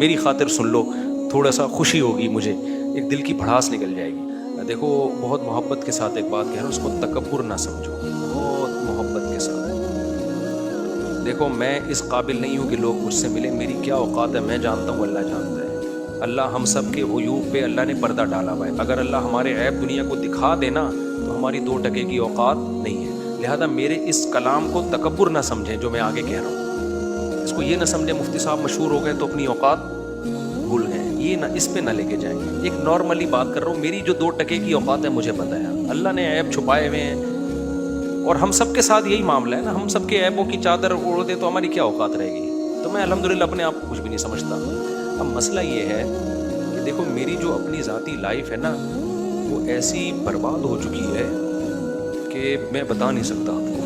میری خاطر سن لو, تھوڑا سا خوشی ہوگی مجھے, ایک دل کی بھڑاس نکل جائے گی. دیکھو بہت محبت کے ساتھ ایک بات کہہ رہا ہوں, اس کو تکبر نہ سمجھو, بہت محبت کے ساتھ. دیکھو میں اس قابل نہیں ہوں کہ لوگ مجھ سے ملیں, میری کیا اوقات ہے میں جانتا ہوں, اللہ جانتا ہے. اللہ ہم سب کے عیوب پہ اللہ نے پردہ ڈالا ہوا ہے. اگر اللہ ہمارے عیب دنیا کو دکھا دینا تو ہماری 2 ٹکے کی اوقات نہیں ہے. لہذا میرے اس کلام کو تکبر نہ سمجھیں جو میں آگے کہہ رہا ہوں. اس کو یہ نہ سمجھیں مفتی صاحب مشہور ہو گئے تو اپنی اوقات بھول گئے, یہ نہ, اس پہ نہ لے کے جائیں. ایک نارملی بات کر رہا ہوں, میری جو 2 ٹکے کی اوقات ہے مجھے پتہ ہے. اللہ نے عیب چھپائے ہوئے ہیں اور ہم سب کے ساتھ یہی معاملہ ہے نا, ہم سب کے عیبوں کی چادر اوڑھ دے تو ہماری کیا اوقات رہے گی. تو میں الحمدللہ اپنے آپ کو کچھ بھی نہیں سمجھتا. اب مسئلہ یہ ہے کہ دیکھو میری جو اپنی ذاتی لائف ہے نا وہ ایسی برباد ہو چکی ہے کہ میں بتا نہیں سکتا آپ کو.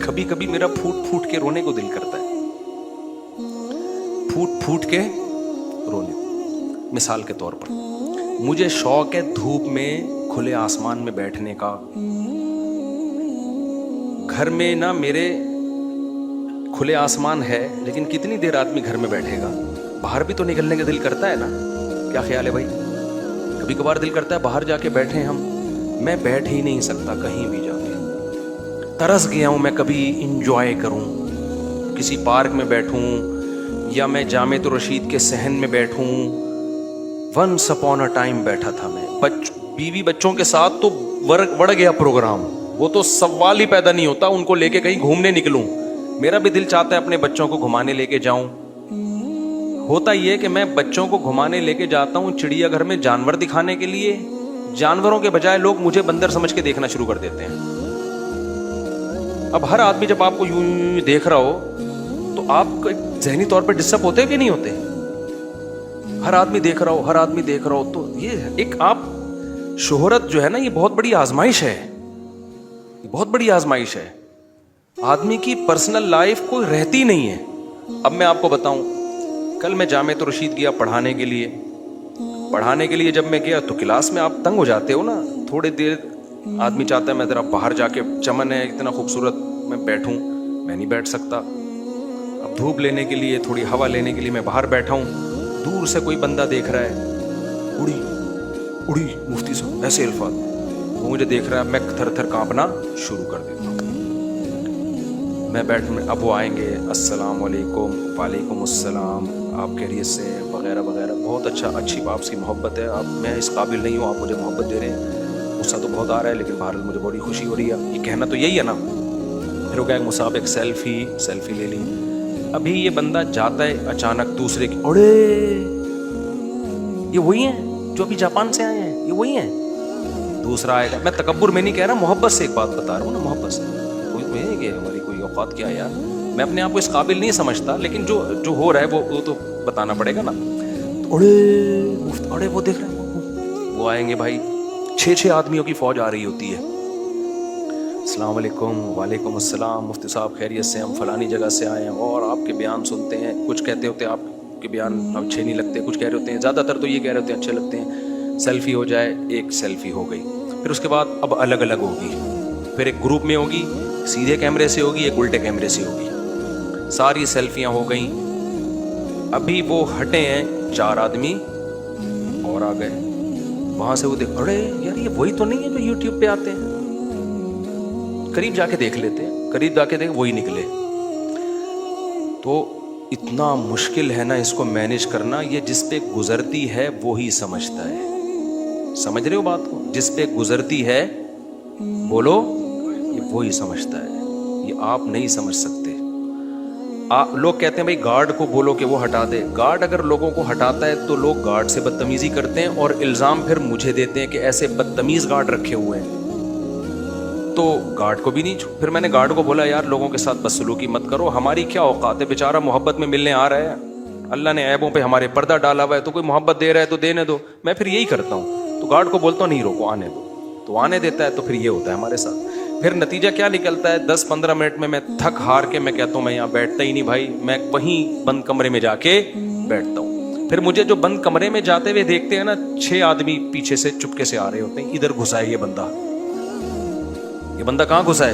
کبھی کبھی میرا پھوٹ پھوٹ کے رونے کو دل کرتا ہے, پھوٹ پھوٹ کے رونے. مثال کے طور پر مجھے شوق ہے دھوپ میں کھلے آسمان میں بیٹھنے کا. گھر میں نا میرے کھلے آسمان ہے لیکن کتنی دیر آدمی گھر میں بیٹھے گا, باہر بھی تو نکلنے کا دل کرتا ہے نا. کیا خیال ہے بھائی؟ کبھی کبھار دل کرتا ہے باہر جا کے بیٹھیں ہم. میں بیٹھ ہی نہیں سکتا کہیں بھی جا کے, ترس گیا ہوں میں کبھی انجوائے کروں, کسی پارک میں بیٹھوں یا میں جامع الرشید کے صحن میں بیٹھوں. ونس اپون اے ٹائم بیٹھا تھا میں, بیوی بچوں کے ساتھ تو بڑھ گیا پروگرام, وہ تو سوال ہی پیدا نہیں ہوتا ان کو لے کے کہیں گھومنے نکلوں. میرا بھی دل چاہتا ہے اپنے بچوں کو گھمانے لے کے جاؤں. ہوتا یہ کہ میں بچوں کو گھمانے لے کے جاتا ہوں چڑیا گھر میں جانور دکھانے کے لیے, جانوروں کے بجائے لوگ مجھے بندر سمجھ کے دیکھنا شروع کر دیتے ہیں. اب ہر آدمی جب آپ کو یوں دیکھ رہا ہو تو آپ کو ذہنی طور پہ ڈسٹرب ہوتے کہ نہیں ہوتے؟ ہر آدمی دیکھ رہا ہو, ہر آدمی دیکھ رہا ہو, تو یہ ایک آپ شہرت جو ہے نا یہ بہت بڑی آزمائش ہے, بہت بڑی آزمائش ہے. آدمی کی پرسنل لائف کوئی رہتی نہیں ہے. اب میں آپ کو بتاؤں, کل میں جامع الرشید گیا پڑھانے کے لیے جب میں گیا تو کلاس میں آپ تنگ ہو جاتے ہو نا, تھوڑی دیر آدمی چاہتا ہے میں ذرا باہر جا کے, چمن ہے اتنا خوبصورت میں بیٹھوں, میں نہیں بیٹھ سکتا. اب دھوپ لینے کے لیے, تھوڑی ہوا لینے کے لیے میں باہر بیٹھا ہوں, دور سے کوئی بندہ دیکھ رہا ہے, اڑی اڑی مفتی صاحب ایسے الفاظ, وہ مجھے دیکھ رہا ہے, میں تھر تھر کانپنا شروع کر دیتا ہوں. میں اب وہ آئیں گے, السلام علیکم, وعلیکم السلام, آپ خیریت سے وغیرہ وغیرہ. بہت اچھی آپ کی محبت ہے, میں اس قابل نہیں ہوں, آپ مجھے محبت دے رہے ہیں. غصہ تو بہت آ رہا ہے لیکن بہرحال مجھے بڑی خوشی ہو رہی ہے. یہ کہنا تو یہی ہے نا. پھر وہ کہا مصعب ایک سیلفی لے لی. ابھی یہ بندہ جاتا ہے اچانک دوسرے کی, اڑے یہ وہی ہیں جو ابھی جاپان سے آئے ہیں, یہ وہی ہیں. دوسرا آئے گا, میں تکبر میں نہیں کہہ رہا, محبت سے ایک بات بتا رہا ہوں نا, محبت سے. کوئی ہے کہ ہماری کوئی اوقات کیا ہے یار, میں اپنے آپ کو اس قابل نہیں سمجھتا, لیکن جو ہو رہا ہے وہ تو بتانا پڑے گا نا. اڑے وہ دیکھ رہے ہیں, وہ آئیں گے بھائی, 6 آدمیوں کی فوج آ رہی ہوتی ہے. السلام علیکم, وعلیکم السلام, مفتی صاحب خیریت سے, ہم فلانی جگہ سے آئے ہیں اور آپ کے بیان سنتے ہیں. کچھ کہتے ہوتے ہیں آپ کے بیان اچھے نہیں لگتے, کچھ کہہ رہے ہوتے ہیں, زیادہ تر تو یہ کہہ رہے ہوتے ہیں اچھے لگتے ہیں. سیلفی ہو جائے, ایک سیلفی ہو گئی, پھر اس کے بعد اب الگ الگ ہوگی, پھر ایک گروپ میں ہوگی, سیدھے کیمرے سے ہوگی, ایک الٹے کیمرے سے ہوگی. ساری سیلفیاں ہو گئیں. ابھی وہ ہٹے ہیں 4 آدمی اور آ گئے. وہاں سے وہ دیکھ, ارے یار یہ وہی تو نہیں ہے جو یوٹیوب پہ آتے ہیں. قریب جا کے دیکھ لیتے ہیں, قریب جا کے دیکھ وہی نکلے. تو اتنا مشکل ہے نا اس کو مینیج کرنا. یہ جس پہ گزرتی ہے وہی سمجھتا ہے. سمجھ رہے ہو بات کو؟ جس پہ گزرتی ہے بولو, یہ وہی سمجھتا ہے, یہ آپ نہیں سمجھ سکتے. لوگ کہتے ہیں بھائی گارڈ کو بولو کہ وہ ہٹا دے. گارڈ اگر لوگوں کو ہٹاتا ہے تو لوگ گارڈ سے بدتمیزی کرتے ہیں اور الزام پھر مجھے دیتے ہیں کہ ایسے بدتمیز گارڈ رکھے ہوئے ہیں. تو گارڈ کو بھی نہیں. پھر میں نے گارڈ کو بولا یار لوگوں کے ساتھ بدسلوکی مت کرو, ہماری کیا اوقات ہے, بیچارہ محبت میں ملنے آ رہا ہے, اللہ نے عیبوں پہ ہمارے پردہ ڈالا ہوا ہے, تو کوئی محبت دے رہا ہے تو دینے دو. میں پھر یہی کرتا ہوں, تو گارڈ کو بولتا ہوں نہیں روکو, آنے دو, تو آنے دیتا ہے. تو پھر یہ ہوتا ہے ہمارے ساتھ. پھر نتیجہ کیا نکلتا ہے, 10-15 منٹ میں تھک ہار کے میں کہتا ہوں میں یہاں بیٹھتا ہی نہیں بھائی, میں وہیں بند کمرے میں جا کے بیٹھتا ہوں. پھر مجھے جو بند کمرے میں جاتے ہوئے دیکھتے ہیں نا, 6 آدمی پیچھے سے چپکے سے آ رہے ہوتے ہیں, ادھر گھسا ہے یہ بندہ کہاں گھسا ہے.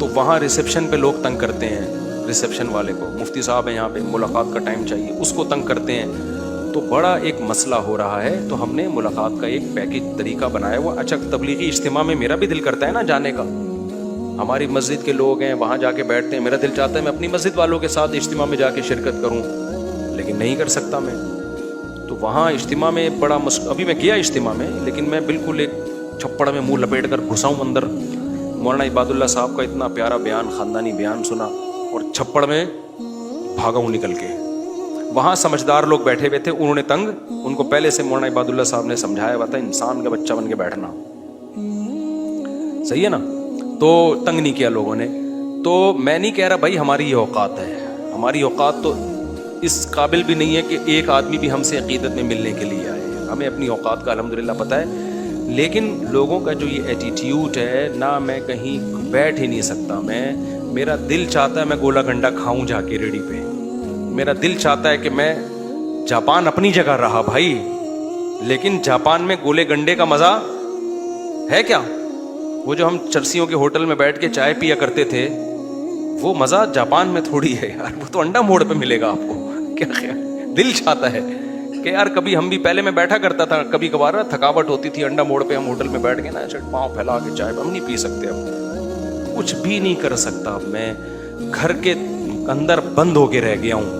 تو وہاں ریسیپشن پہ لوگ تنگ کرتے ہیں, ریسیپشن والے کو, مفتی صاحب ہیں یہاں پہ, ملاقات کا ٹائم چاہیے, اس کو تنگ کرتے ہیں. تو بڑا ایک مسئلہ ہو رہا ہے. تو ہم نے ملاقات کا ایک پیکج طریقہ بنایا ہوا. اچھا, تبلیغی اجتماع میں میرا بھی دل کرتا ہے نا جانے کا, ہماری مسجد کے لوگ ہیں وہاں جا کے بیٹھتے ہیں, میرا دل چاہتا ہے میں اپنی مسجد والوں کے ساتھ اجتماع میں جا کے شرکت کروں, لیکن نہیں کر سکتا میں. تو وہاں اجتماع میں بڑا ابھی میں گیا اجتماع میں, لیکن میں بالکل ایک چھپڑ میں منہ لپیٹ کر گھسا ہوں اندر. مولانا عباد اللہ صاحب کا اتنا پیارا بیان, خاندانی بیان سنا, اور چھپڑ میں بھاگا ہوں نکل کے. وہاں سمجھدار لوگ بیٹھے ہوئے تھے, انہوں نے تنگ, ان کو پہلے سے مولانا عباد اللہ صاحب نے سمجھایا ہوا تھا انسان کا بچہ بن کے بیٹھنا, صحیح ہے نا, تو تنگ نہیں کیا لوگوں نے. تو میں نہیں کہہ رہا بھائی ہماری یہ اوقات ہے, ہماری اوقات تو اس قابل بھی نہیں ہے کہ ایک آدمی بھی ہم سے عقیدت میں ملنے کے لیے آئے. ہمیں اپنی اوقات کا الحمدللہ پتہ ہے, لیکن لوگوں کا جو یہ ایٹیٹیوڈ ہے نا, میں کہیں بیٹھ ہی نہیں سکتا. میرا دل چاہتا ہے میں گولا گنڈا کھاؤں جا کے ریڑھی پہ, میرا دل چاہتا ہے کہ میں, جاپان اپنی جگہ رہا بھائی, لیکن جاپان میں گولے گنڈے کا مزہ ہے کیا؟ وہ جو ہم چرسیوں کے ہوٹل میں بیٹھ کے چائے پیا کرتے تھے, وہ مزہ جاپان میں تھوڑی ہے یار, وہ تو انڈا موڑ پہ ملے گا آپ کو. کیا خیال, دل چاہتا ہے کہ یار کبھی ہم بھی, پہلے میں بیٹھا کرتا تھا, کبھی کبھار تھکاوٹ ہوتی تھی, انڈا موڑ پہ ہم ہوٹل میں بیٹھ کے نا پاؤں پھیلا کے چائے, ہم نہیں پی سکتے, اب کچھ بھی نہیں کر سکتا. اب میں گھر کے اندر بند ہو کے رہ گیا ہوں.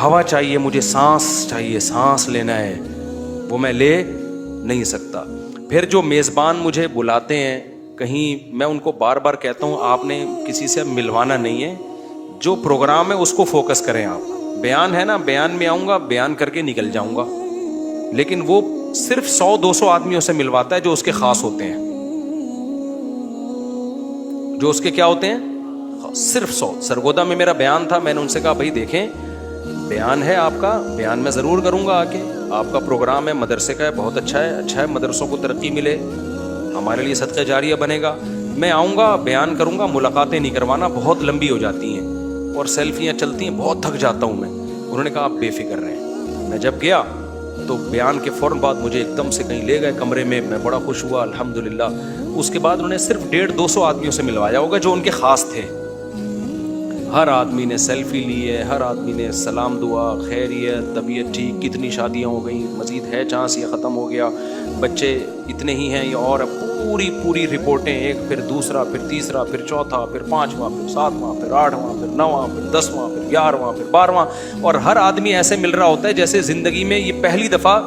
ہوا چاہیے مجھے, سانس چاہیے, سانس لینا ہے, وہ میں لے نہیں سکتا. پھر جو میزبان مجھے بلاتے ہیں کہیں, میں ان کو بار بار کہتا ہوں آپ نے کسی سے ملوانا نہیں ہے, جو پروگرام ہے اس کو فوکس کریں آپ. بیان ہے نا, بیان میں آؤں گا, بیان کر کے نکل جاؤں گا, لیکن وہ صرف 100-200 آدمیوں سے ملواتا ہے جو اس کے خاص ہوتے ہیں, جو اس کے کیا ہوتے ہیں, صرف 100. سرگودا میں میرا بیان تھا, میں نے ان سے کہا بھائی دیکھیں بیان ہے آپ کا, بیان میں ضرور کروں گا آ کے, آپ کا پروگرام ہے مدرسے کا ہے, بہت اچھا ہے, مدرسوں کو ترقی ملے, ہمارے لیے صدقہ جاریہ بنے گا, میں آؤں گا, بیان کروں گا, ملاقاتیں نہیں کروانا, بہت لمبی ہو جاتی ہیں اور سیلفیاں چلتی ہیں, بہت تھک جاتا ہوں میں. انہوں نے کہا آپ بے فکر رہیں. میں جب گیا تو بیان کے فوراً بعد مجھے ایک دم سے کہیں لے گئے کمرے میں, میں بڑا خوش ہوا الحمدللہ. اس کے بعد انہوں نے صرف 150-200 آدمیوں سے ملوایا ہوگا جو ان کے خاص تھے. ہر آدمی نے سیلفی لی ہے, ہر آدمی نے سلام دعا, خیریت, طبیعت ٹھیک, کتنی شادیاں ہو گئیں, مزید ہے چانس یہ ختم ہو گیا, بچے اتنے ہی ہیں, اور پوری رپورٹیں, ایک پھر دوسرا, پھر تیسرا, پھر چوتھا, پھر 5واں, پھر 7واں, پھر 8واں, پھر 9واں, پھر 10واں, پھر 11واں, پھر 12واں. اور ہر آدمی ایسے مل رہا ہوتا ہے جیسے زندگی میں یہ پہلی دفعہ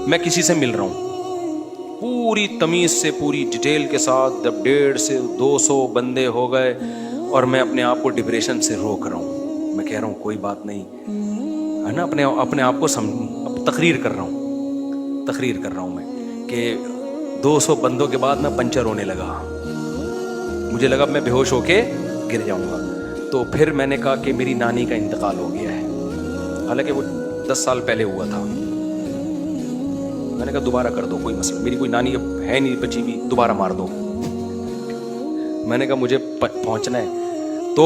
میں کسی سے مل رہا ہوں. پوری تمیز سے, پوری ڈیٹیل کے ساتھ. جب 150-200 بندے ہو گئے اور میں اپنے آپ کو ڈپریشن سے روک رہا ہوں, میں کہہ رہا ہوں کوئی بات نہیں ہے نا, اپنے آپ کو تقریر کر رہا ہوں میں کہ 200 بندوں کے بعد میں پنچر ہونے لگا, مجھے لگا میں بے ہوش ہو کے گر جاؤں گا. تو پھر میں نے کہا کہ میری نانی کا انتقال ہو گیا ہے, حالانکہ وہ 10 سال پہلے ہوا تھا. میں نے کہا دوبارہ کر دو, کوئی مسئلہ, میری کوئی نانی اب ہے نہیں بچی ہوئی, دوبارہ مار دو. میں نے کہا مجھے پہنچنا ہے. تو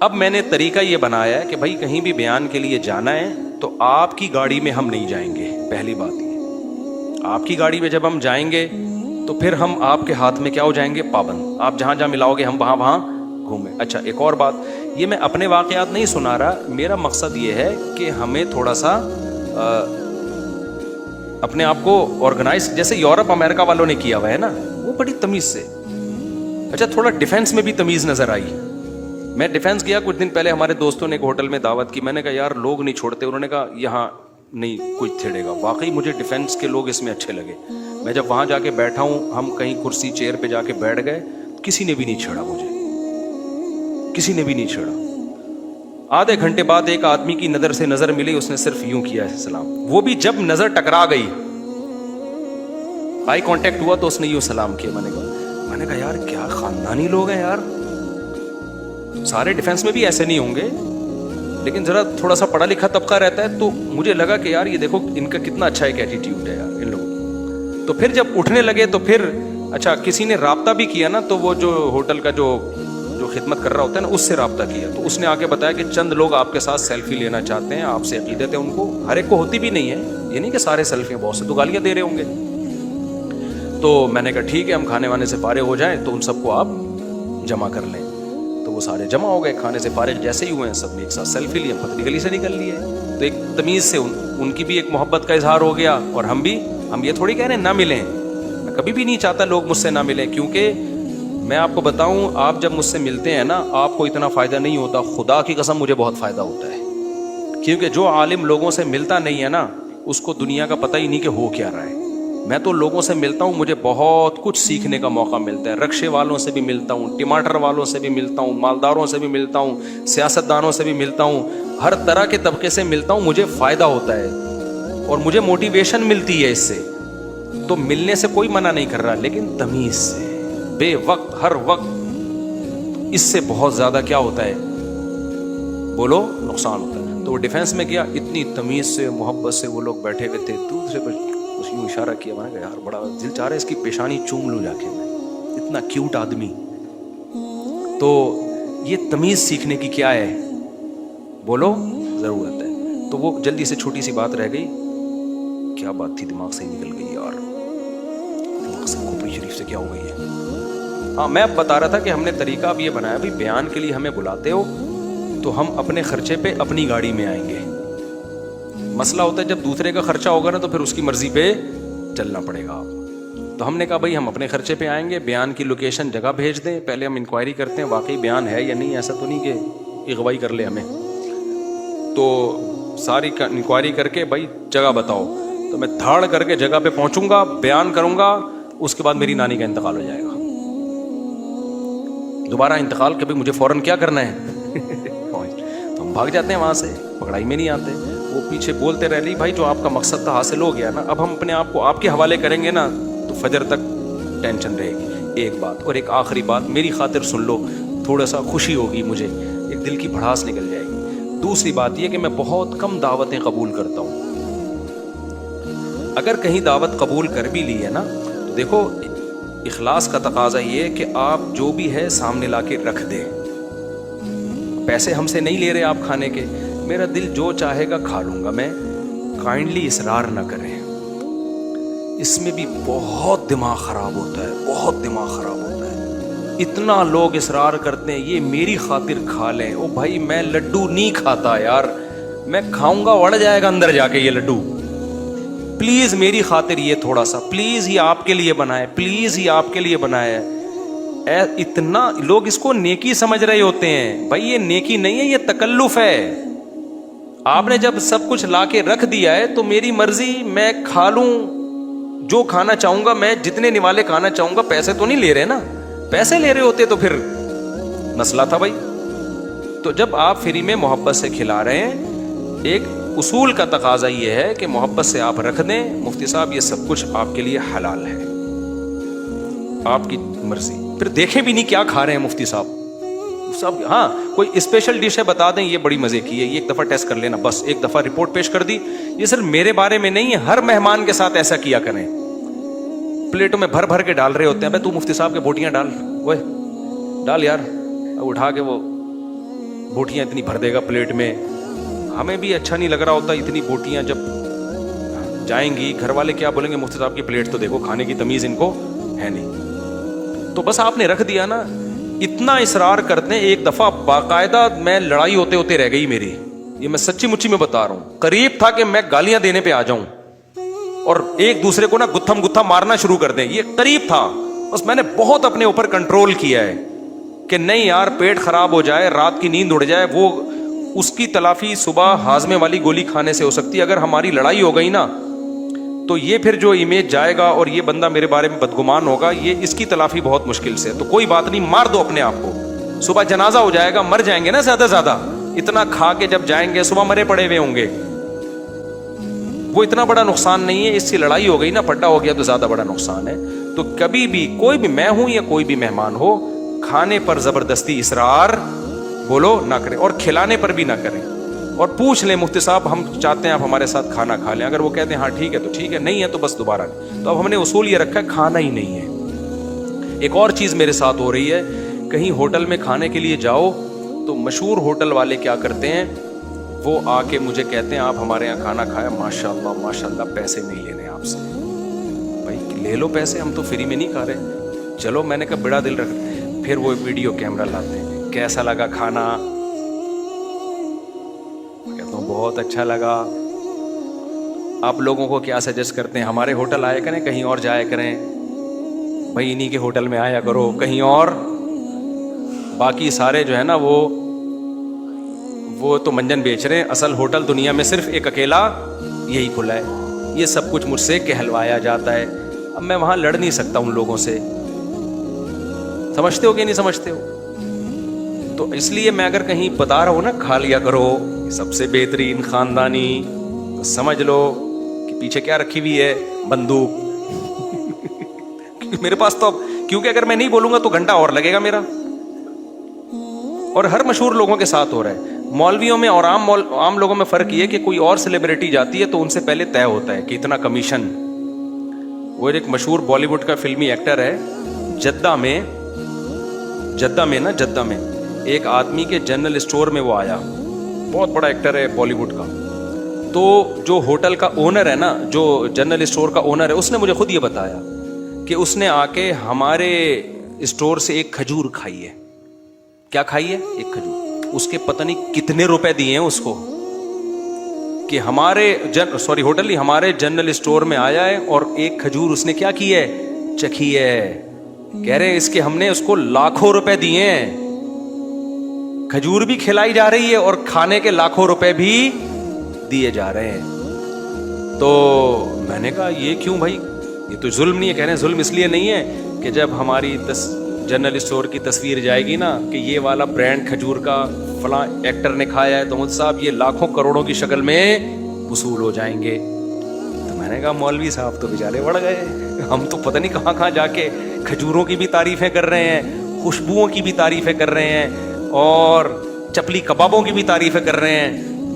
اب میں نے طریقہ یہ بنایا ہے کہ بھائی کہیں بھی بیان کے لیے جانا ہے تو آپ کی گاڑی میں ہم نہیں جائیں گے. پہلی بات یہ, آپ کی گاڑی میں جب ہم جائیں گے تو پھر ہم آپ کے ہاتھ میں کیا ہو جائیں گے, پابند. آپ جہاں جہاں ملاؤ گے ہم وہاں گھومیں. اچھا ایک اور بات, یہ میں اپنے واقعات نہیں سنا رہا, میرا مقصد یہ ہے کہ ہمیں تھوڑا سا اپنے آپ کو آرگنائز, جیسے یورپ امریکہ والوں نے کیا ہوا ہے نا, وہ بڑی تمیز سے. اچھا تھوڑا ڈیفینس میں بھی تمیز نظر آئی. میں ڈیفینس گیا کچھ دن پہلے, ہمارے دوستوں نے ایک ہوٹل میں دعوت کی, میں نے کہا یار لوگ نہیں چھوڑتے. انہوں نے کہا یہاں نہیں کچھ چھیڑے گا. واقعی مجھے ڈیفینس کے لوگ اس میں اچھے لگے. میں جب وہاں جا کے بیٹھا ہوں, ہم کہیں کرسی چیئر پہ جا کے بیٹھ گئے, کسی نے بھی نہیں چھیڑا مجھے, کسی نے بھی نہیں چھیڑا. آدھے گھنٹے بعد ایک آدمی کی نظر سے نظر ملی, اس نے صرف یوں کیا ہے سلام, وہ بھی جب نظر ٹکرا گئی, آئی کانٹیکٹ ہوا تو اس نے یوں سلام کیا. میں نے کہا یار کیا خاندانی لوگ ہیں یار. سارے ڈیفینس میں بھی ایسے نہیں ہوں گے, لیکن ذرا تھوڑا سا پڑھا لکھا طبقہ رہتا ہے, تو مجھے لگا کہ یار یہ دیکھو ان کا کتنا اچھا ایک ایٹیٹیوڈ ہے یار ان لوگوں. تو پھر جب اٹھنے لگے تو پھر اچھا کسی نے رابطہ بھی کیا نا, تو وہ جو ہوٹل کا جو خدمت کر رہا ہوتا ہے نا, اس سے رابطہ کیا, تو اس نے آ کے بتایا کہ چند لوگ آپ کے ساتھ سیلفی لینا چاہتے ہیں, آپ سے عقیدت ہے ان کو. ہر ایک کو ہوتی بھی نہیں ہے, یہ نہیں کہ سارے سیلفیاں, بہت سے تو گالیاں دے رہے ہوں گے. تو میں نے کہا ٹھیک ہے, ہم کھانے وانے سے فارغ ہو جائیں تو ان سب کو آپ جمع کر لیں. تو وہ سارے جمع ہو گئے, کھانے سے فارغ جیسے ہی ہوئے ہیں سب نے ایک ساتھ سیلفی لی, ہم پتلی گلی سے نکل لیے. تو ایک تمیز سے ان کی بھی ایک محبت کا اظہار ہو گیا, اور ہم یہ تھوڑی کہہ رہے ہیں نہ ملیں. میں کبھی بھی نہیں چاہتا لوگ مجھ سے نہ ملیں, کیونکہ میں آپ کو بتاؤں, آپ جب مجھ سے ملتے ہیں نا, آپ کو اتنا فائدہ نہیں ہوتا, خدا کی قسم مجھے بہت فائدہ ہوتا ہے. کیونکہ جو عالم لوگوں سے ملتا نہیں ہے نا, اس کو دنیا کا پتہ ہی نہیں کہ ہو کیا رہا ہے. میں تو لوگوں سے ملتا ہوں, مجھے بہت کچھ سیکھنے کا موقع ملتا ہے. رکشے والوں سے بھی ملتا ہوں, ٹماٹر والوں سے بھی ملتا ہوں, مالداروں سے بھی ملتا ہوں, سیاستدانوں سے بھی ملتا ہوں, ہر طرح کے طبقے سے ملتا ہوں. مجھے فائدہ ہوتا ہے اور مجھے موٹیویشن ملتی ہے اس سے. تو ملنے سے کوئی منع نہیں کر رہا, لیکن تمیز سے, بے وقت, ہر وقت, اس سے بہت زیادہ کیا ہوتا ہے, بولو, نقصان ہوتا ہے. تو وہ ڈیفینس میں کیا, اتنی تمیز سے, محبت سے وہ لوگ بیٹھے ہوئے تھے. دوسرے پر یوں اشارہ کیا, میں نے کہا یار بڑا دل چاہ رہا ہے اس کی پیشانی چوم لوں جا کے, میں اتنا کیوٹ آدمی. تو یہ تمیز سیکھنے کی کیا ہے, بولو, ضرورت ہے. تو وہ جلدی سے چھوٹی سی بات رہ گئی, کیا بات تھی, دماغ سے نکل گئی یار, دماغ سے کھوپڑی شریف سے کیا ہو گئی ہے. ہاں, میں اب بتا رہا تھا کہ ہم نے طریقہ اب یہ بنایا, بھائی بیان کے لیے ہمیں بلاتے ہو تو ہم اپنے خرچے پہ اپنی گاڑی میں آئیں گے. مسئلہ ہوتا ہے جب دوسرے کا خرچہ ہوگا نا, تو پھر اس کی مرضی پہ چلنا پڑے گا آپ. تو ہم نے کہا بھائی ہم اپنے خرچے پہ آئیں گے, بیان کی لوکیشن جگہ بھیج دیں, پہلے ہم انکوائری کرتے ہیں واقعی بیان ہے یا نہیں, ایسا تو نہیں کہ اغوائی کر لے ہمیں. تو ساری انکوائری کر کے بھائی جگہ بتاؤ, تو میں دھاڑ کر کے جگہ پہ پہنچوں گا, بیان کروں گا, اس کے بعد میری نانی کا انتقال ہو جائے گا. دوبارہ انتقال کبھی مجھے فوراً کیا کرنا ہے تو ہم بھاگ جاتے ہیں وہاں سے, پکڑائی میں نہیں آتے. وہ پیچھے بولتے رہ لی, بھائی جو آپ کا مقصد تھا حاصل ہو گیا نا, اب ہم اپنے آپ کو آپ کے حوالے کریں گے نا تو فجر تک ٹینشن رہے گی. ایک بات, اور ایک آخری بات میری خاطر سن لو, تھوڑا سا خوشی ہوگی مجھے, ایک دل کی بھڑاس نکل جائے گی. دوسری بات یہ کہ میں بہت کم دعوتیں قبول کرتا ہوں. اگر کہیں دعوت قبول کر بھی لی ہے نا, تو دیکھو اخلاص کا تقاضا یہ ہے کہ آپ جو بھی ہے سامنے لا کے رکھ دیں. پیسے ہم سے نہیں لے رہے آپ کھانے کے, میرا دل جو چاہے گا کھا لوں گا میں, کائنڈلی اصرار نہ کریں. اس میں بھی بہت دماغ خراب ہوتا ہے, بہت دماغ خراب ہوتا ہے. اتنا لوگ اصرار کرتے ہیں یہ میری خاطر کھا لیں. او بھائی میں لڈو نہیں کھاتا یار, میں کھاؤں گا اڑ جائے گا اندر جا کے یہ لڈو, پلیز میری خاطر یہ تھوڑا سا, پلیز یہ آپ کے لیے بنائے, پلیز یہ آپ کے لیے بنایا ہے. اتنا لوگ اس کو نیکی سمجھ رہے ہوتے ہیں. بھائی یہ نیکی نہیں ہے, یہ تکلف ہے. آپ نے جب سب کچھ لا کے رکھ دیا ہے تو میری مرضی, میں کھا لوں جو کھانا چاہوں گا, میں جتنے نوالے کھانا چاہوں گا. پیسے تو نہیں لے رہے نا, پیسے لے رہے ہوتے تو پھر مسئلہ تھا بھائی. تو جب آپ فری میں محبت سے کھلا رہے ہیں, ایک اصول کا تقاضا یہ ہے کہ محبت سے آپ رکھ دیں, مفتی صاحب یہ سب کچھ آپ کے لیے حلال ہے, آپ کی مرضی. پھر دیکھیں بھی نہیں کیا کھا رہے ہیں مفتی صاحب. ہاں کوئی اسپیشل ڈش ہے بتا دیں, یہ بڑی مزے کی ہے, یہ ایک دفعہ ٹیسٹ کر لینا, بس ایک دفعہ رپورٹ پیش کر دی. یہ صرف میرے بارے میں نہیں ہے, ہر مہمان کے ساتھ ایسا کیا کریں. پلیٹوں میں بھر بھر کے ڈال رہے ہوتے ہیں, بھائی تو مفتی صاحب کے بوٹیاں ڈال, وہ ڈال یار, اٹھا کے وہ بوٹیاں اتنی بھر دے گا پلیٹ میں. ہمیں بھی اچھا نہیں لگ رہا ہوتا اتنی بوٹیاں جب جائیں گی, گھر والے کیا بولیں گے, مفتی صاحب کی پلیٹ تو دیکھو, کھانے کی تمیز ان کو ہے نہیں. تو بس آپ نے رکھ دیا نا, اتنا اصرار کرتے ہیں. ایک دفعہ باقاعدہ میں لڑائی ہوتے ہوتے رہ گئی میری, یہ میں سچی مچی میں بتا رہا ہوں. قریب تھا کہ میں گالیاں دینے پہ آ جاؤں اور ایک دوسرے کو نا گتھم گتھا مارنا شروع کر دیں, یہ قریب تھا. بس میں نے بہت اپنے اوپر کنٹرول کیا ہے کہ نہیں یار, پیٹ خراب ہو جائے, رات کی نیند اڑ جائے, وہ اس کی تلافی صبح ہاضمے والی گولی کھانے سے ہو سکتی ہے. اگر ہماری لڑائی ہو گئی نا تو یہ پھر جو امیج جائے گا اور یہ بندہ میرے بارے میں بدگمان ہوگا, یہ اس کی تلافی بہت مشکل سے. تو کوئی بات نہیں, مار دو اپنے آپ کو, صبح جنازہ ہو جائے گا, مر جائیں گے نا زیادہ زیادہ. اتنا کھا کے جب جائیں گے صبح مرے پڑے ہوئے ہوں گے, وہ اتنا بڑا نقصان نہیں ہے. اس سے لڑائی ہو گئی نا, پٹا ہو گیا تو زیادہ بڑا نقصان ہے. تو کبھی بھی کوئی بھی, میں ہوں یا کوئی بھی مہمان ہو, کھانے پر زبردستی اصرار بولو نہ کریں, اور کھلانے پر بھی نہ کریں. اور پوچھ لیں مفتی صاحب ہم چاہتے ہیں آپ ہمارے ساتھ کھانا کھا لیں. اگر وہ کہتے ہیں ہاں ٹھیک ہے تو ٹھیک ہے, نہیں ہے تو بس دوبارہ نہیں. تو اب ہم نے اصول یہ رکھا ہے کھانا ہی نہیں ہے. ایک اور چیز میرے ساتھ ہو رہی ہے, کہیں ہوٹل میں کھانے کے لیے جاؤ تو مشہور ہوٹل والے کیا کرتے ہیں, وہ آ کے مجھے کہتے ہیں آپ ہمارے یہاں کھانا کھایا, ماشاء اللہ پیسے نہیں لینے آپ سے. بھائی لے لو پیسے, ہم تو فری میں نہیں کھا رہے. چلو میں نے کہا بڑا دل رکھ, پھر وہ ویڈیو کیمرہ لاتے ہیں, کیسا لگا کھانا؟ کہتا ہوں بہت اچھا لگا. آپ لوگوں کو کیا سجیسٹ کرتے ہیں؟ ہمارے ہوٹل آیا کریں, کہیں اور جایا کریں؟ بھائی انہی کے ہوٹل میں آیا کرو, کہیں اور. باقی سارے جو ہے نا وہ تو منجن بیچ رہے ہیں. اصل ہوٹل دنیا میں صرف ایک اکیلا یہی کھلا ہے. یہ سب کچھ مجھ سے کہلوایا جاتا ہے. اب میں وہاں لڑ نہیں سکتا ان لوگوں سے. سمجھتے ہو کہ نہیں سمجھتے ہو؟ تو اس لیے میں اگر کہیں بتا رہا ہوں نا کھا لیا کرو, سب سے بہترین خاندانی, تو سمجھ لو کہ پیچھے کیا رکھی ہوئی ہے, بندوق. میرے پاس تو اب, کیونکہ اگر میں نہیں بولوں گا تو گھنٹہ اور لگے گا میرا. اور ہر مشہور لوگوں کے ساتھ ہو رہا ہے. مولویوں میں اور عام لوگوں میں فرق یہ کہ کوئی اور سیلیبریٹی جاتی ہے تو ان سے پہلے طے ہوتا ہے کہ اتنا کمیشن. وہ ایک مشہور بالی ووڈ کا فلمی ایکٹر ہے, جدہ میں ایک آدمی کے جنرل اسٹور میں وہ آیا. بہت بڑا ایکٹر ہے بالی ووڈ کا. تو جو ہوٹل کا اونر ہے نا, جو جنرل اسٹور کا اونر ہے, اس نے مجھے خود یہ بتایا کہ اس نے آ کے ہمارے اسٹور سے ایک کھجور کھائی ہے. کیا کھائی ہے؟ ایک کھجور. اس کے پتہ نہیں کتنے روپے دیے ہیں اس کو کہ ہمارے ہوٹل نہیں, ہمارے جنرل اسٹور میں آیا ہے اور ایک کھجور اس نے کیا کی ہے, چکھی ہے. کہہ رہے ہیں اس کے ہم نے اس کو لاکھوں روپے دیے ہیں. کھجور بھی کھلائی جا رہی ہے اور کھانے کے لاکھوں روپے بھی دیے جا رہے ہیں. تو میں نے کہا یہ کیوں بھائی, یہ تو ظلم نہیں ہے. کہہ رہے ہیں ظلم اس لیے نہیں ہے کہ جب ہماری جنرل اسٹور کی تصویر جائے گی نا کہ یہ والا برانڈ کھجور کا فلاں ایکٹر نے کھایا ہے, تو مجھ صاحب یہ لاکھوں کروڑوں کی شکل میں وصول ہو جائیں گے. تو میں نے کہا مولوی صاحب تو بیچارے بڑھ گئے, ہم تو پتہ نہیں کہاں جا کے کھجوروں کی بھی تعریفیں کر رہے ہیں, خوشبوؤں کی بھی تعریفیں کر رہے ہیں, اور چپلی کبابوں کی بھی تعریفیں کر رہے ہیں,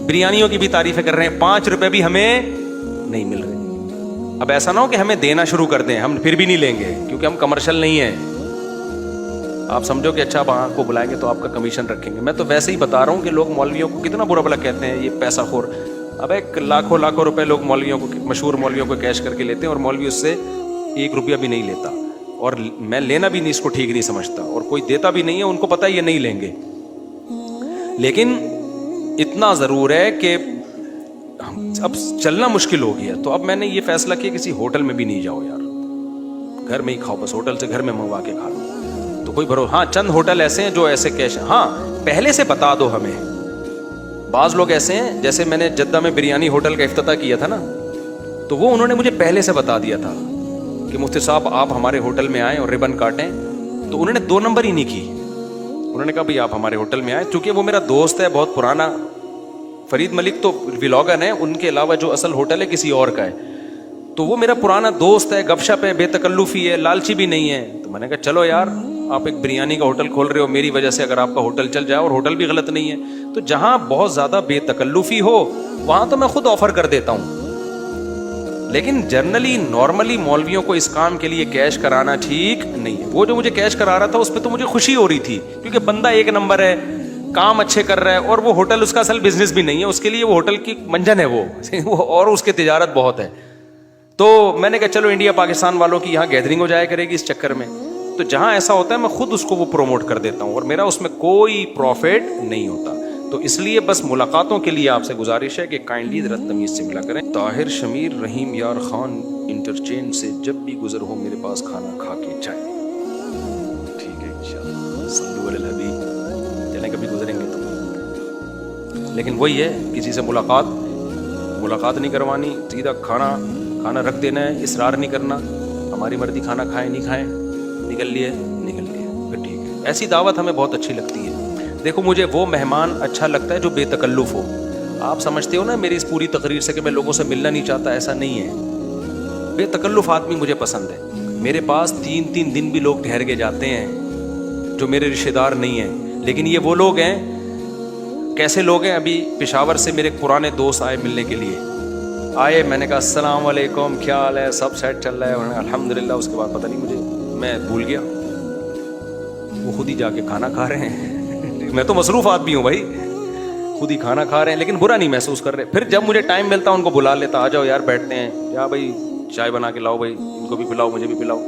بریانیوں کی بھی تعریفیں کر رہے ہیں. 5 روپے بھی ہمیں نہیں مل رہے. اب ایسا نہ ہو کہ ہمیں دینا شروع کر دیں, ہم پھر بھی نہیں لیں گے کیونکہ ہم کمرشل نہیں ہیں. آپ سمجھو کہ اچھا آپ آپ کو بلائیں گے تو آپ کا کمیشن رکھیں گے. میں تو ویسے ہی بتا رہا ہوں کہ لوگ مولویوں کو کتنا برا بھلا کہتے ہیں, یہ پیسہ خور. اب ایک لاکھوں روپے لوگ مولویوں کو, مشہور مولویوں کو کیش کر کے لیتے ہیں, اور مولوی اس سے 1 روپیہ بھی نہیں لیتا. اور میں لینا بھی نہیں اس کو ٹھیک نہیں سمجھتا, اور کوئی دیتا بھی نہیں ہے, ان کو پتہ ہے یہ نہیں لیں گے. لیکن اتنا ضرور ہے کہ اب چلنا مشکل ہو گیا, تو اب میں نے یہ فیصلہ کیا کسی ہوٹل میں بھی نہیں جاؤ یار, گھر میں ہی کھاؤ بس. ہوٹل سے گھر میں منگوا کے کھا لو تو کوئی بھروسہ. ہاں چند ہوٹل ایسے ہیں جو ایسے کیش, ہاں پہلے سے بتا دو ہمیں. بعض لوگ ایسے ہیں, جیسے میں نے جدہ میں بریانی ہوٹل کا افتتاح کیا تھا نا, تو وہ انہوں نے مجھے پہلے سے بتا دیا تھا کہ مفتی صاحب آپ ہمارے ہوٹل میں آئیں اور ربن کاٹیں. تو انہوں نے 2 نمبر ہی نہیں کی. انہوں نے کہا بھائی آپ ہمارے ہوٹل میں آئیں, چونکہ وہ میرا دوست ہے بہت پرانا. فرید ملک تو ولاگر ہیں, ان کے علاوہ جو اصل ہوٹل ہے کسی اور کا ہے, تو وہ میرا پرانا دوست ہے, گپ شپ ہے, بے تکلفی ہے, لالچی بھی نہیں ہے. تو میں نے کہا چلو یار, آپ ایک بریانی کا ہوٹل کھول رہے ہو, میری وجہ سے اگر آپ کا ہوٹل چل جائے, اور ہوٹل بھی غلط نہیں ہے, تو جہاں بہت زیادہ بے تکلفی ہو وہاں تو میں خود آفر کر دیتا ہوں. لیکن جنرلی نارملی مولویوں کو اس کام کے لیے کیش کرانا ٹھیک نہیں ہے. وہ جو مجھے کیش کرا رہا تھا اس پہ تو مجھے خوشی ہو رہی تھی, کیونکہ بندہ 1 نمبر ہے, کام اچھے کر رہا ہے, اور وہ ہوٹل اس کا اصل بزنس بھی نہیں ہے, اس کے لیے وہ ہوٹل کی منجن ہے وہ اور اس کے تجارت بہت ہے. تو میں نے کہا چلو انڈیا پاکستان والوں کی یہاں گیدرنگ ہو جائے کرے گی اس چکر میں. تو جہاں ایسا ہوتا ہے میں خود اس کو وہ پروموٹ کر دیتا ہوں, اور میرا اس میں کوئی پروفٹ نہیں ہوتا. تو اس لیے بس ملاقاتوں کے لیے آپ سے گزارش ہے کہ کائنڈلی ذرا تمیز سے ملا کریں. طاہر شمیر رحیم یار خان انٹرچینج سے جب بھی گزر ہو میرے پاس کھانا کھا کے جائیں. ٹھیک ہے انشاءاللہ, صلو علی الحبیب. چلیں کبھی گزریں گے تو, لیکن وہی ہے کسی سے ملاقات نہیں کروانی, سیدھا کھانا رکھ دینا ہے, اصرار نہیں کرنا, ہماری مرضی, کھانا کھائیں نہیں کھائیں, نکل لیے پھر ٹھیک ہے. ایسی دعوت ہمیں بہت اچھی لگتی ہے. دیکھو مجھے وہ مہمان اچھا لگتا ہے جو بے تکلف ہو. آپ سمجھتے ہو نا میری اس پوری تقریر سے کہ میں لوگوں سے ملنا نہیں چاہتا, ایسا نہیں ہے. بے تکلف آدمی مجھے پسند ہے. میرے پاس 3 دن بھی لوگ ٹھہر کے جاتے ہیں جو میرے رشتے دار نہیں ہیں, لیکن یہ وہ لوگ ہیں. کیسے لوگ ہیں؟ ابھی پشاور سے میرے پرانے دوست آئے ملنے کے لیے, آئے, میں نے کہا السلام علیکم, کیا حال ہے, سب سیٹ چل رہا ہے, الحمدللہ. اس کے بعد پتہ نہیں مجھے, میں بھول گیا, وہ خود ہی جا کے کھانا کھا رہے ہیں. میں تو مصروف آدمی ہوں بھائی, خود ہی کھانا کھا رہے ہیں, لیکن برا نہیں محسوس کر رہے. پھر جب مجھے ٹائم ملتا ان کو بلا لیتا, آ جاؤ یار بیٹھتے ہیں, یا بھائی چائے بنا کے لاؤ, بھائی ان کو بھی پلاؤ مجھے بھی پلاؤ.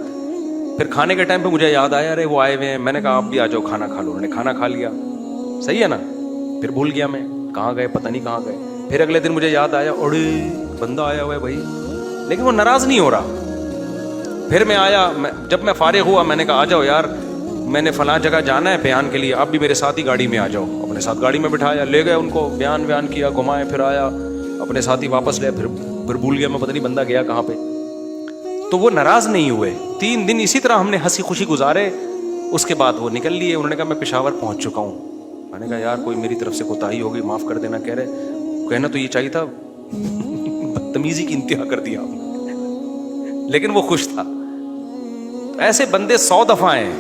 پھر کھانے کے ٹائم پہ مجھے یاد آیا ارے وہ آئے ہوئے ہیں, میں نے کہا آپ بھی آ جاؤ کھانا کھا لو. انہوں نے کھانا کھا لیا, صحیح ہے نا. پھر بھول گیا میں کہاں گئے, پتہ نہیں کہاں گئے. پھر اگلے دن مجھے یاد آیا اڑے بندہ آیا ہوا ہے بھائی, لیکن وہ ناراض نہیں ہو رہا. پھر میں آیا, جب میں فارغ ہوا میں نے کہا آ جاؤ یار, میں نے فلاں جگہ جانا ہے بیان کے لیے, آپ بھی میرے ساتھ ہی گاڑی میں آ جاؤ. اپنے ساتھ گاڑی میں بٹھایا, لے گئے ان کو, بیان کیا, گھمائے, پھر آیا اپنے ساتھ ہی واپس لے. پھر بھول گیا میں, پتہ نہیں بندہ گیا کہاں پہ. تو وہ ناراض نہیں ہوئے. 3 دن اسی طرح ہم نے ہنسی خوشی گزارے. اس کے بعد وہ نکل لیے. انہوں نے کہا میں پشاور پہنچ چکا ہوں. میں نے کہا یار کوئی میری طرف سے کوتاہی ہو گئی, معاف کر دینا. کہہ رہے کہنا تو یہ چاہیے تھا, بدتمیزی کی انتہا کر دیا آپ نے. لیکن وہ خوش تھا. ایسے بندے 100 دفعہ ہیں.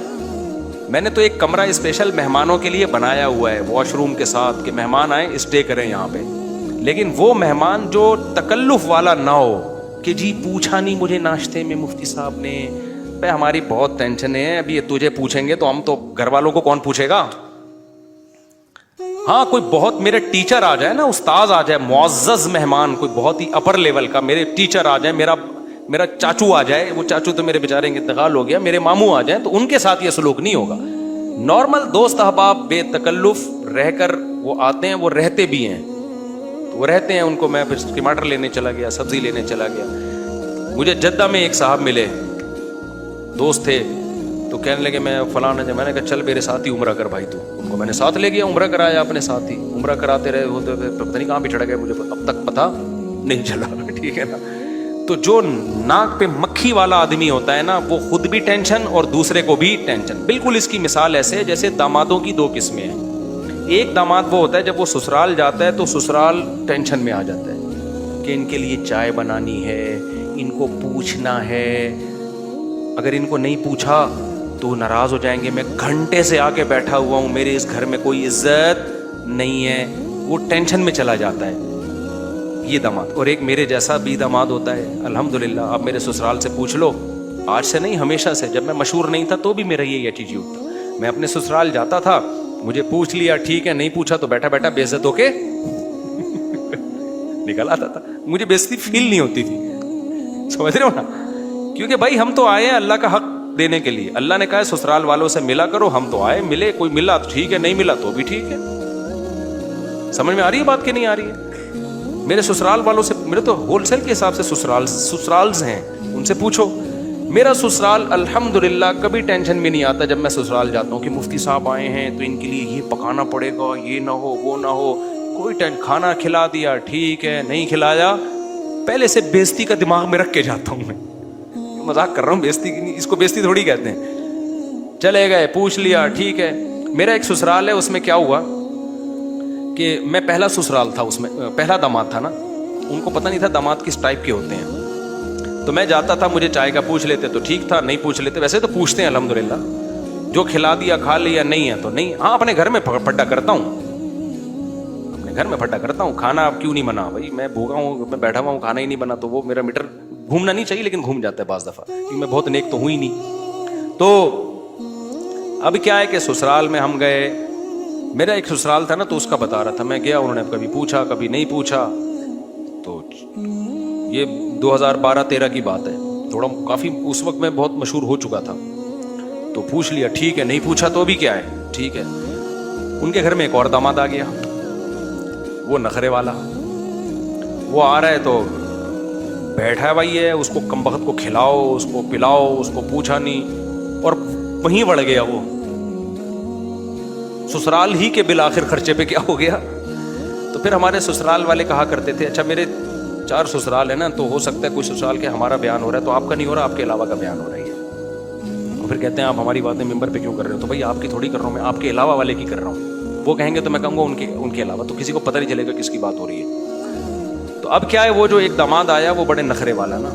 میں نے تو ایک کمرہ اسپیشل مہمانوں کے لیے بنایا ہوا ہے واش روم کے ساتھ, کہ مہمان آئیں اسٹے کریں یہاں پہ. لیکن وہ مہمان جو تکلف والا نہ ہو کہ جی پوچھا نہیں مجھے ناشتے میں مفتی صاحب نے, بھائی ہماری بہت ٹینشن ہے, ابھی تجھے پوچھیں گے تو ہم تو گھر والوں کو کون پوچھے گا. ہاں کوئی بہت میرے ٹیچر آ جائے نا, استاذ آ جائے, معزز مہمان, کوئی بہت ہی اپر لیول کا میرے ٹیچر آ جائے, میرا چاچو آ جائے, وہ چاچو تو میرے بیچارے انتقال ہو گیا, میرے ماموں آ جائیں, تو ان کے ساتھ یہ سلوک نہیں ہوگا. نارمل دوست احباب بے تکلف رہ کر وہ آتے ہیں, وہ رہتے بھی ہیں, وہ رہتے ہیں. ان کو میں ٹماٹر لینے چلا گیا, سبزی لینے چلا گیا. مجھے جدہ میں ایک صاحب ملے, دوست تھے, تو کہنے لگے میں فلاں, میں نے کہا چل میرے ساتھ ہی عمرہ کر بھائی تو. ان کو میں نے ساتھ لے گیا, عمرہ کرایا اپنے ساتھ ہی. عمرہ کراتے رہے ہوتے پتہ نہیں کہاں پہ چڑھ گئے, مجھے اب تک پتہ نہیں چلا. ٹھیک ہے نا. تو جو ناک پہ مکھی والا آدمی ہوتا ہے نا, وہ خود بھی ٹینشن اور دوسرے کو بھی ٹینشن. بالکل اس کی مثال ایسے جیسے دامادوں کی 2 قسمیں ہیں. ایک داماد وہ ہوتا ہے جب وہ سسرال جاتا ہے تو سسرال ٹینشن میں آ جاتا ہے کہ ان کے لیے چائے بنانی ہے, ان کو پوچھنا ہے, اگر ان کو نہیں پوچھا تو ناراض ہو جائیں گے, میں گھنٹے سے آ کے بیٹھا ہوا ہوں, میرے اس گھر میں کوئی عزت نہیں ہے. وہ ٹینشن میں چلا جاتا ہے یہ داماد. اور ایک میرے جیسا بھی داماد ہوتا ہے الحمدللہ. آپ میرے سسرال سے پوچھ لو, آج سے نہیں ہمیشہ سے, جب میں مشہور نہیں تھا تو بھی میرا یہ ایٹیٹیوڈ تھا. میں اپنے سسرال جاتا تھا, مجھے پوچھ لیا ٹھیک ہے, نہیں پوچھا تو بیٹھا بیٹھا بے عزت ہو کے نکل آتا تھا. مجھے بے عزتی فیل نہیں ہوتی تھی, سمجھ رہے ہو نا, کیونکہ بھائی ہم تو آئے ہیں اللہ کا حق دینے کے لیے. اللہ نے کہا ہے سسرال والوں سے ملا کرو, ہم تو آئے ملے, کوئی ملا تو ٹھیک ہے, نہیں ملا تو بھی ٹھیک ہے. سمجھ میں آ رہی ہے بات کہ نہیں آ رہی ہے؟ میرے سسرال والوں سے, میرے تو ہول سیل کے حساب سے سسرالز ہیں, ان سے پوچھو. میرا سسرال الحمدللہ کبھی ٹینشن میں نہیں آتا جب میں سسرال جاتا ہوں کہ مفتی صاحب آئے ہیں تو ان کے لیے یہ پکانا پڑے گا, یہ نہ ہو وہ نہ ہو. کوئی کھانا کھلا دیا ٹھیک ہے, نہیں کھلایا پہلے سے بےزتی کا دماغ میں رکھ کے جاتا ہوں. میں مذاق کر رہا ہوں, بےزتی کی نہیں, اس کو بےزتی تھوڑی کہتے ہیں. چلے گئے, پوچھ لیا ٹھیک ہے. میرا ایک سسرال ہے, اس میں کیا ہوا کہ میں پہلا سسرال تھا, اس میں پہلا داماد تھا نا, ان کو پتہ نہیں تھا داماد کس ٹائپ کے ہوتے ہیں. تو میں جاتا تھا, مجھے چائے کا پوچھ لیتے تو ٹھیک تھا, نہیں پوچھ لیتے, ویسے تو پوچھتے ہیں الحمدللہ, جو کھلا دیا کھا لیا, نہیں ہے تو نہیں. ہاں اپنے گھر میں پھڈا کرتا ہوں, اپنے گھر میں پھڈا کرتا ہوں. کھانا اب کیوں نہیں بنا بھائی, میں بھوکا ہوں, میں بیٹھا ہوا ہوں, کھانا ہی نہیں بنا, تو وہ میرا میٹر گھومنا نہیں چاہیے لیکن گھوم جاتا ہے بعض دفعہ, کیونکہ میں بہت نیک تو ہوں ہی نہیں. تو اب کیا ہے کہ سسرال میں ہم گئے. میرا ایک سسرال تھا نا, تو اس کا بتا رہا تھا, میں گیا, انہوں نے کبھی پوچھا کبھی نہیں پوچھا. تو یہ 2012-13 کی بات ہے, تھوڑا کافی اس وقت میں بہت مشہور ہو چکا تھا. تو پوچھ لیا ٹھیک ہے, نہیں پوچھا تو بھی کیا ہے ٹھیک ہے. ان کے گھر میں ایک اور داماد آ گیا, وہ نخرے والا. وہ آ رہا ہے تو بیٹھا ہے بھائی ہے, اس کو کم وقت کو کھلاؤ, اس کو پلاؤ, اس کو پوچھا نہیں, اور وہیں بڑھ گیا وہ. سسرال ہی کے بالآخر خرچے پہ کیا ہو گیا. تو پھر ہمارے سسرال والے کہا کرتے تھے, اچھا میرے 4 سسرال ہیں نا, تو ہو سکتا ہے کوئی سسرال کے ہمارا بیان ہو رہا ہے تو آپ کا نہیں ہو رہا, آپ کے علاوہ کا بیان ہو رہا ہے. اور پھر کہتے ہیں آپ ہماری باتیں ممبر پہ کیوں کر رہے ہو. تو بھائی آپ کی تھوڑی کر رہا ہوں, میں آپ کے علاوہ والے کی کر رہا ہوں. وہ کہیں گے تو میں کہوں گا ان کے علاوہ, تو کسی کو پتہ نہیں چلے گا کس کی بات ہو رہی ہے. تو اب کیا ہے, وہ جو ایک داماد آیا وہ بڑے نخرے والا نا,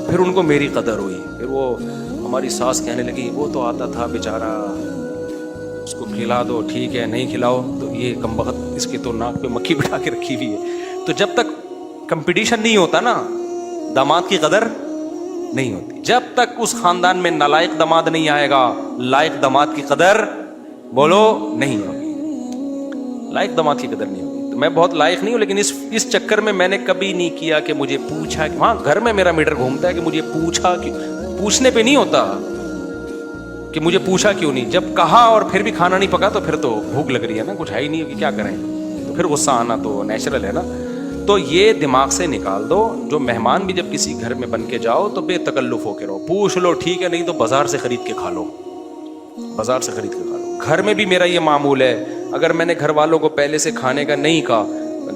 پھر ان کو میری قدر ہوئی. پھر وہ ہماری ساس کہنے لگی, وہ تو آتا تھا بیچارہ, اس کو کھلا دو ٹھیک ہے, نہیں کھلاؤ تو یہ کم وقت, اس کے تو ناک پہ مکھی بٹھا کے رکھی ہوئی ہے. تو جب تک کمپٹیشن نہیں ہوتا نا, داماد کی قدر نہیں ہوتی. جب تک اس خاندان میں نالائق داماد نہیں آئے گا, لائق داماد کی قدر بولو نہیں ہوگی, لائق داماد کی قدر نہیں ہوگی. تو میں بہت لائق نہیں ہوں, لیکن اس چکر میں نے کبھی نہیں کیا کہ مجھے پوچھا. ہاں گھر میں میرا میٹر گھومتا ہے کہ مجھے پوچھا, کہ پوچھنے پہ نہیں ہوتا, کہ مجھے پوچھا کیوں نہیں. جب کہا اور پھر بھی کھانا نہیں پکا تو پھر تو بھوک لگ رہی ہے نا, کچھ ہے ہی نہیں, کیا کریں, تو پھر غصہ آنا تو نیچرل ہے نا. تو یہ دماغ سے نکال دو. جو مہمان بھی جب کسی گھر میں بن کے جاؤ تو بے تکلف ہو کے رہو, پوچھ لو ٹھیک ہے, نہیں تو بازار سے خرید کے کھا لو, بازار سے خرید کے کھا لو. گھر میں بھی میرا یہ معمول ہے, اگر میں نے گھر والوں کو پہلے سے کھانے کا نہیں کہا,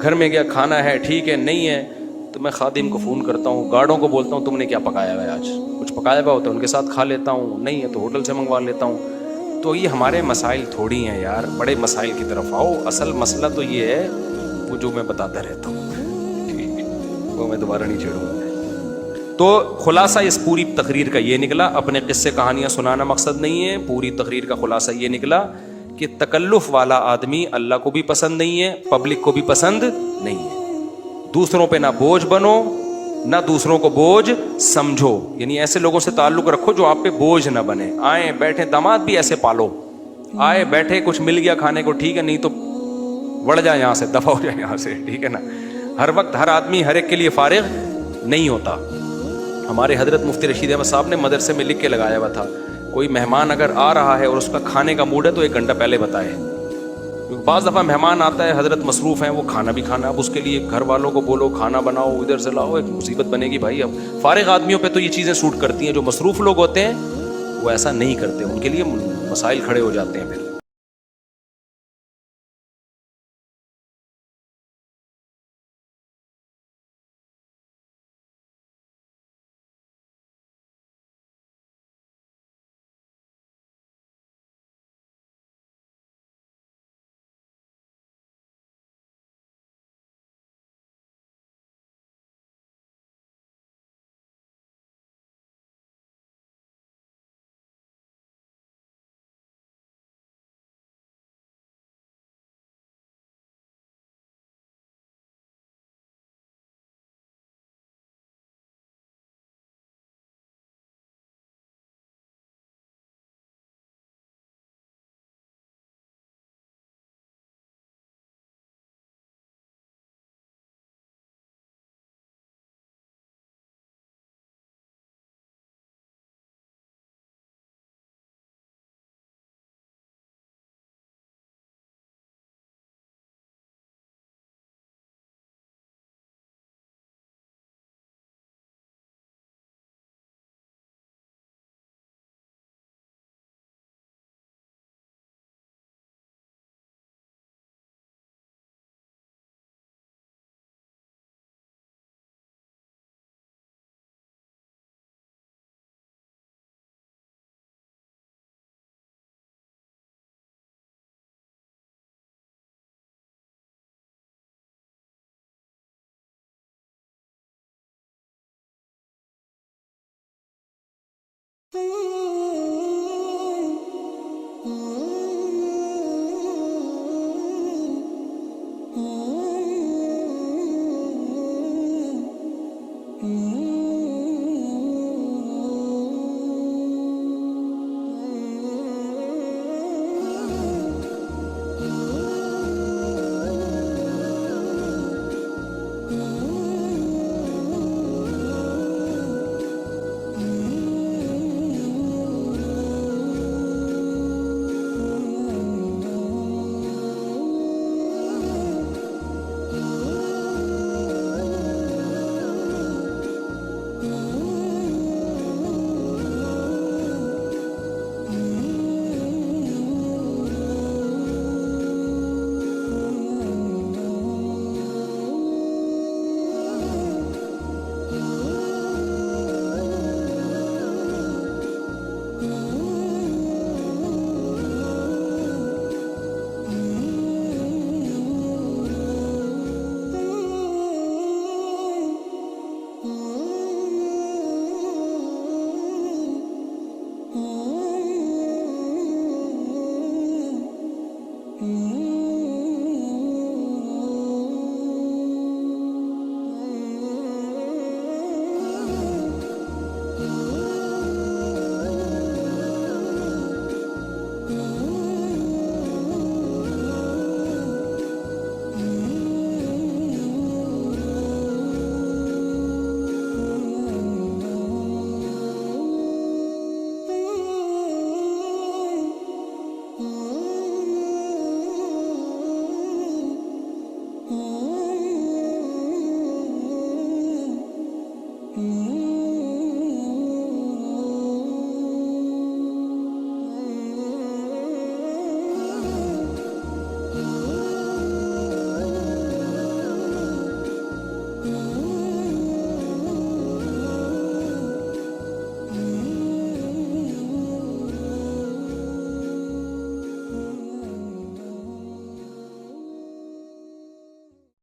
گھر میں گیا کھانا ہے ٹھیک ہے, نہیں ہے تو میں خادم کو فون کرتا ہوں, گارڈوں کو بولتا ہوں تم نے کیا پکایا ہوا ہے آج, کچھ پکایا ہوا ہوتا ہے ان کے ساتھ کھا لیتا ہوں, نہیں ہے تو ہوٹل سے منگوا لیتا ہوں. تو یہ ہمارے مسائل تھوڑی ہیں یار, بڑے مسائل کی طرف آؤ. اصل مسئلہ تو یہ ہے وہ جو میں بتاتا رہتا ہوں, وہ میں دوبارہ نہیں چھیڑوں گا. تو خلاصہ اس پوری تقریر کا یہ نکلا, اپنے قصے کہانیاں سنانا مقصد نہیں ہے, پوری تقریر کا خلاصہ یہ نکلا کہ تکلف والا آدمی اللہ کو بھی پسند نہیں ہے, پبلک کو بھی پسند نہیں ہے. دوسروں پہ نہ بوجھ بنو نہ دوسروں کو بوجھ سمجھو, یعنی ایسے لوگوں سے تعلق رکھو جو آپ پہ بوجھ نہ بنے. آئے بیٹھے داماد بھی ایسے پالو, آئے بیٹھے کچھ مل گیا کھانے کو ٹھیک ہے, نہیں تو بڑھ جائے یہاں سے, دفع ہو جائے یہاں سے, ٹھیک ہے نا. ہر وقت ہر آدمی ہر ایک کے لیے فارغ نہیں ہوتا. ہمارے حضرت مفتی رشید احمد صاحب نے مدرسے میں لکھ کے لگایا ہوا تھا, کوئی مہمان اگر آ رہا ہے اور اس کا کھانے کا موڈ ہے تو 1 گھنٹہ پہلے بتائے. بعض دفعہ مہمان آتا ہے, حضرت مصروف ہیں, وہ کھانا بھی کھانا, اب اس کے لیے گھر والوں کو بولو کھانا بناؤ, ادھر سے لاؤ, ایک مصیبت بنے گی بھائی. اب فارغ آدمیوں پہ تو یہ چیزیں سوٹ کرتی ہیں, جو مصروف لوگ ہوتے ہیں وہ ایسا نہیں کرتے, ان کے لیے مسائل کھڑے ہو جاتے ہیں پھر.